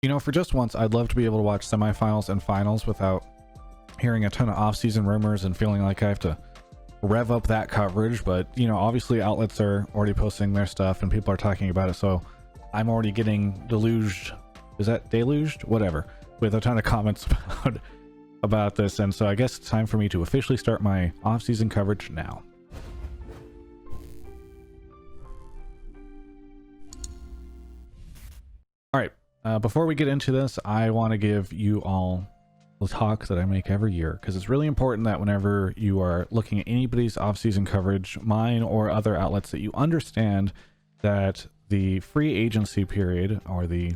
You know, for just once, I'd love to be able to watch semifinals and finals without hearing a ton of off-season rumors and feeling like I have to rev up that coverage. But, you know, obviously outlets are already posting their stuff and people are talking about it. So I'm already getting deluged. Is that deluged? Whatever. With a ton of comments about this. And so I guess it's time for me to officially start my off-season coverage now. All right. Before we get into this, I want to give you all the talk that I make every year, because it's really important that whenever you are looking at anybody's off-season coverage, mine or other outlets, that you understand that the free agency period, or the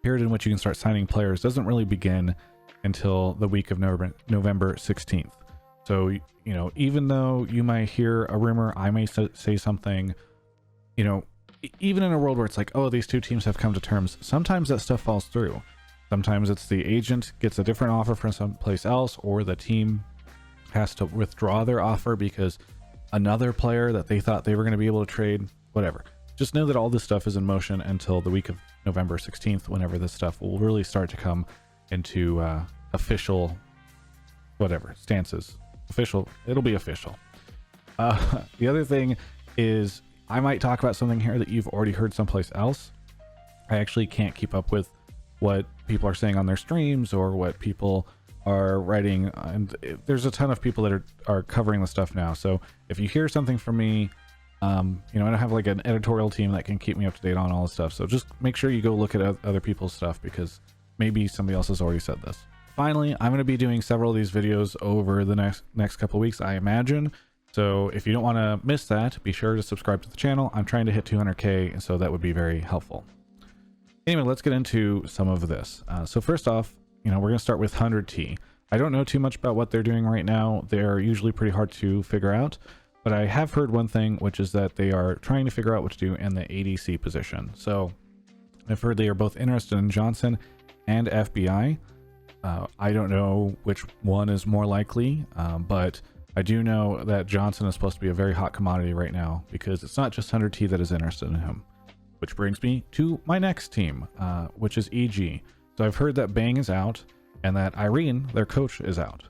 period in which you can start signing players, doesn't really begin until the week of November 16th. So, you know, even though you might hear a rumor, I may say something, you know, even in a world where it's like, oh, these two teams have come to terms, sometimes that stuff falls through. Sometimes it's the agent gets a different offer from someplace else, or the team has to withdraw their offer because another player that they thought they were going to be able to trade, whatever. Just know that all this stuff is in motion until the week of November 16th, whenever this stuff will really start to come into official, whatever, stances. Official, it'll be official. The other thing is, I might talk about something here that you've already heard someplace else. I actually can't keep up with what people are saying on their streams or what people are writing, and there's a ton of people that are covering the stuff now. So if you hear something from me, you know, I don't have like an editorial team that can keep me up to date on all this stuff. So just make sure you go look at other people's stuff, because maybe somebody else has already said this. Finally, I'm going to be doing several of these videos over the next couple of weeks, I imagine. So if you don't want to miss that, be sure to subscribe to the channel. I'm trying to hit 200K, and so that would be very helpful. Anyway, let's get into some of this. So first off, you know, we're going to start with 100T. I don't know too much about what they're doing right now. They're usually pretty hard to figure out, but I have heard one thing, which is that they are trying to figure out what to do in the ADC position. So I've heard they are both interested in Johnson and FBI. I don't know which one is more likely, but I do know that Johnson is supposed to be a very hot commodity right now, because it's not just 100T that is interested in him. Which brings me to my next team, which is EG. So I've heard that Bang is out and that Irene, their coach, is out.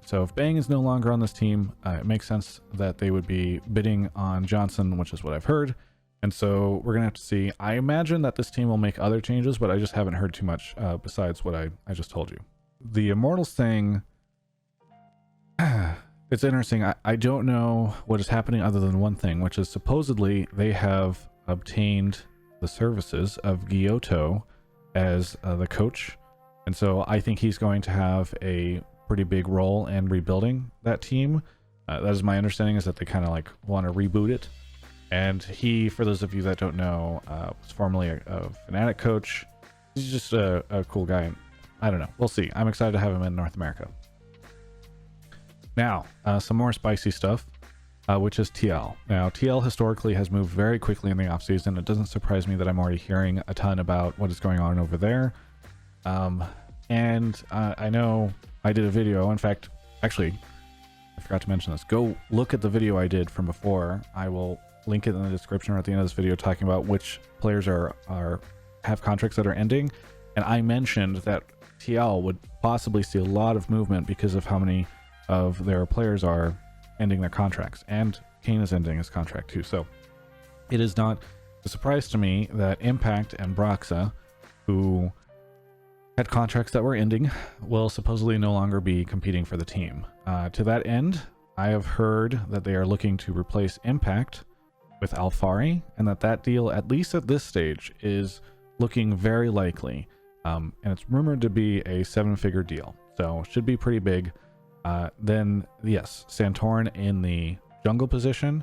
So if Bang is no longer on this team, it makes sense that they would be bidding on Johnson, which is what I've heard. And so we're going to have to see. I imagine that this team will make other changes, but I just haven't heard too much besides what I just told you. The Immortals thing, it's interesting. I don't know what is happening other than one thing, which is supposedly they have obtained the services of Giotto as the coach. And so I think he's going to have a pretty big role in rebuilding that team. That is my understanding, is that they kind of like want to reboot it. And he, for those of you that don't know, was formerly a Fnatic coach. He's just a cool guy. I don't know. We'll see. I'm excited to have him in North America. Now, some more spicy stuff, which is TL. Now, TL historically has moved very quickly in the offseason. It doesn't surprise me that I'm already hearing a ton about what is going on over there. And I know I did a video. In fact, actually, I forgot to mention this. Go look at the video I did from before. I will link it in the description or at the end of this video, talking about which players have contracts that are ending. And I mentioned that TL would possibly see a lot of movement because of how many of their players are ending their contracts, and Kane is ending his contract too. So it is not a surprise to me that Impact and Broxa, who had contracts that were ending, will supposedly no longer be competing for the team. To that end, I have heard that they are looking to replace Impact with Alfari, and that deal, at least at this stage, is looking very likely. And it's rumored to be a 7-figure deal, so should be pretty big. Then yes, Santorin in the jungle position.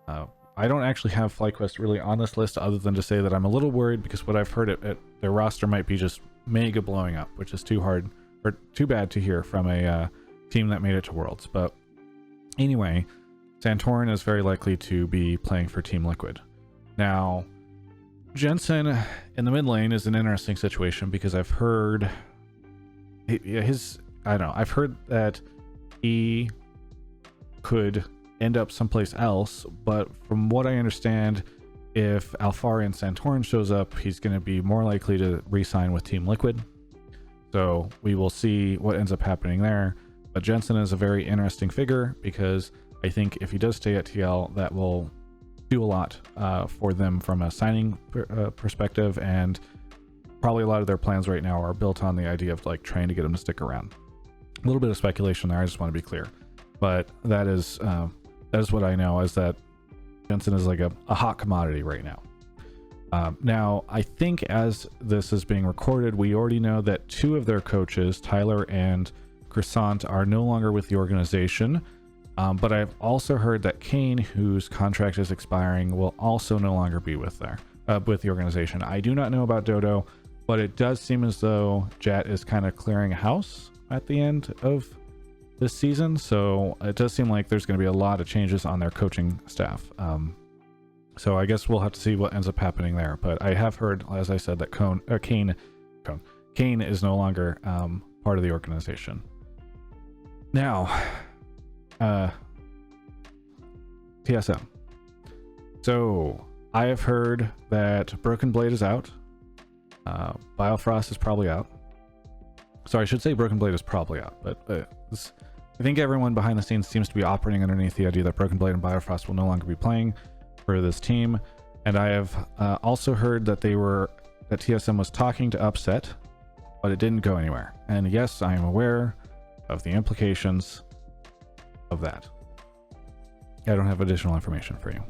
I don't actually have FlyQuest really on this list, other than to say that I'm a little worried, because what I've heard, their roster might be just mega blowing up, which is too hard or too bad to hear from a team that made it to Worlds. But anyway, Santorin is very likely to be playing for Team Liquid. Now, Jensen in the mid lane is an interesting situation, because I've heard I've heard that he could end up someplace else, but from what I understand, if Alfarian Santorin shows up, he's going to be more likely to re-sign with Team Liquid. So we will see what ends up happening there. But Jensen is a very interesting figure because I think if he does stay at TL, that will do a lot for them from a signing perspective, and probably a lot of their plans right now are built on the idea of like trying to get him to stick around. A little bit of speculation there, I just want to be clear, but that is what I know, is that Jensen is like a hot commodity right now. Now, I think as this is being recorded, we already know that 2 of their coaches, Tyler and Croissant, are no longer with the organization. But I've also heard that Kane, whose contract is expiring, will also no longer be with the organization. I do not know about Dodo, but it does seem as though Jat is kind of clearing house at the end of this season. So it does seem like there's going to be a lot of changes on their coaching staff. So I guess we'll have to see what ends up happening there. But I have heard, as I said, that Kane is no longer part of the organization. Now, TSM. So I have heard that Broken Blade is out. Biofrost is probably out. Sorry, I should say Broken Blade is probably out, but I think everyone behind the scenes seems to be operating underneath the idea that Broken Blade and Biofrost will no longer be playing for this team. And I have also heard that that TSM was talking to Upset, but it didn't go anywhere. And yes, I am aware of the implications of that. I don't have additional information for you.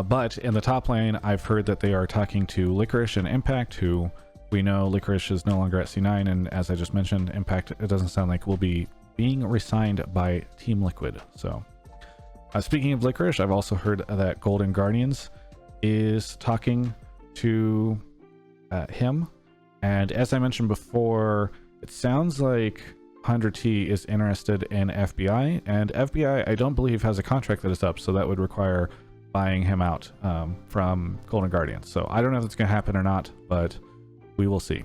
But in the top lane, I've heard that they are talking to Licorice and Impact, who we know Licorice is no longer at C9, and as I just mentioned, Impact, it doesn't sound like will be being resigned by Team Liquid. So speaking of Licorice, I've also heard that Golden Guardians is talking to him, and as I mentioned before, it sounds like 100T is interested in FBI, and FBI I don't believe has a contract that is up, so that would require buying him out from Golden Guardians. So I don't know if it's going to happen or not, but we will see.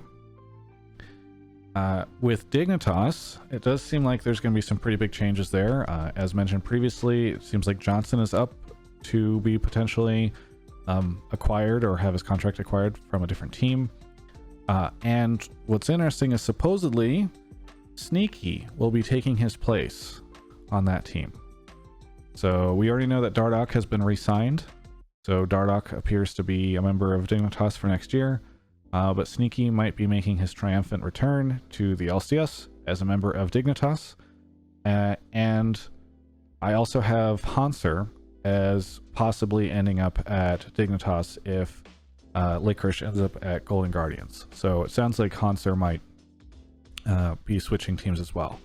With Dignitas, it does seem like there's going to be some pretty big changes there. As mentioned previously, it seems like Johnson is up to be potentially acquired or have his contract acquired from a different team. And what's interesting is supposedly Sneaky will be taking his place on that team. So we already know that Dardoch has been re-signed. So Dardoch appears to be a member of Dignitas for next year. But Sneaky might be making his triumphant return to the LCS as a member of Dignitas. And I also have Hanser as possibly ending up at Dignitas if Licorice ends up at Golden Guardians. So it sounds like Hanser might be switching teams as well.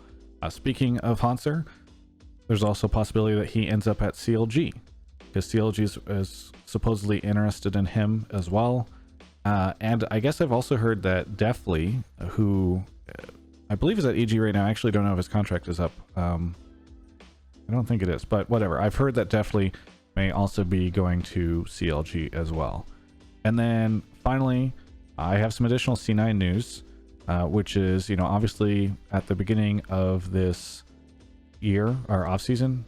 Speaking of Hanser, there's also a possibility that he ends up at CLG, because CLG is supposedly interested in him as well. And I guess I've also heard that Deathly, who I believe is at EG right now, I actually don't know if his contract is up. I don't think it is, but whatever. I've heard that Deathly may also be going to CLG as well. And then finally, I have some additional C9 news, which is, obviously at the beginning of this year or off season,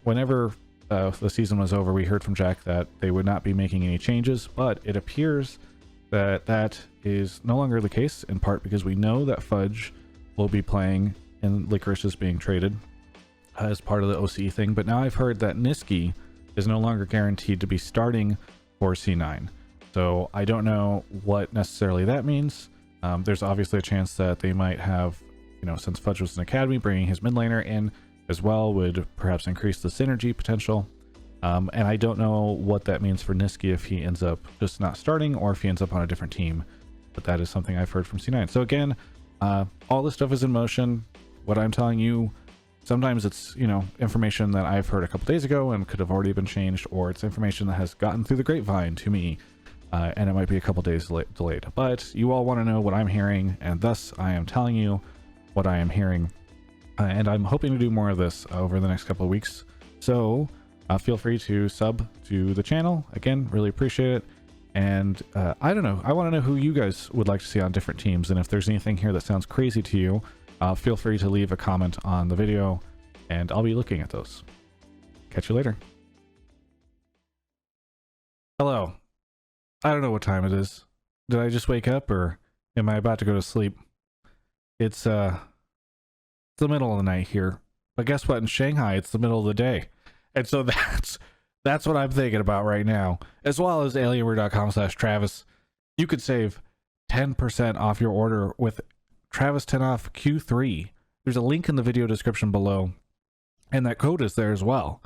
whenever the season was over, we heard from Jack that they would not be making any changes, but it appears that is no longer the case, in part because we know that Fudge will be playing and Licorice is being traded as part of the OCE thing. But now I've heard that Niski is no longer guaranteed to be starting for C9. So I don't know what necessarily that means. There's obviously a chance that they might have, since Fudge was an academy, bringing his mid laner in as well would perhaps increase the synergy potential. And I don't know what that means for Niski if he ends up just not starting or if he ends up on a different team. But that is something I've heard from C9. So again, all this stuff is in motion. What I'm telling you, sometimes it's, information that I've heard a couple days ago and could have already been changed, or it's information that has gotten through the grapevine to me. And it might be a couple days delayed. But you all want to know what I'm hearing, and thus I am telling you what I am hearing. And I'm hoping to do more of this over the next couple of weeks. So feel free to sub to the channel. Again, really appreciate it. And I don't know. I want to know who you guys would like to see on different teams. And if there's anything here that sounds crazy to you, feel free to leave a comment on the video, and I'll be looking at those. Catch you later. Hello. I don't know what time it is. Did I just wake up or am I about to go to sleep? It's the middle of the night here. But guess what? In Shanghai, it's the middle of the day. And so that's what I'm thinking about right now. As well as alienware.com/Travis. You could save 10% off your order with Travis 10 off Q3. There's a link in the video description below. And that code is there as well.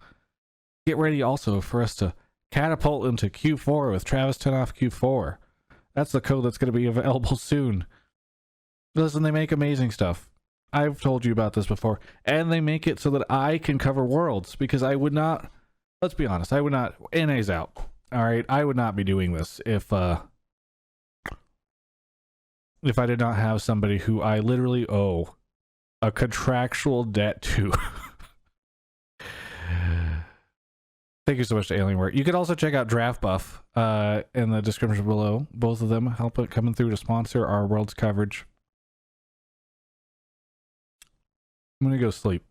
Get ready also for us to catapult into Q4 with Travis 10 off Q4. That's the code that's going to be available soon. Listen, they make amazing stuff. I've told you about this before. And they make it so that I can cover Worlds, because I would not, let's be honest, I would not, NA's out. All right, I would not be doing this if I did not have somebody who I literally owe a contractual debt to. Thank you so much to Alienware. You could also check out Draft Buff in the description below. Both of them help it coming through to sponsor our World's coverage. I'm gonna go sleep.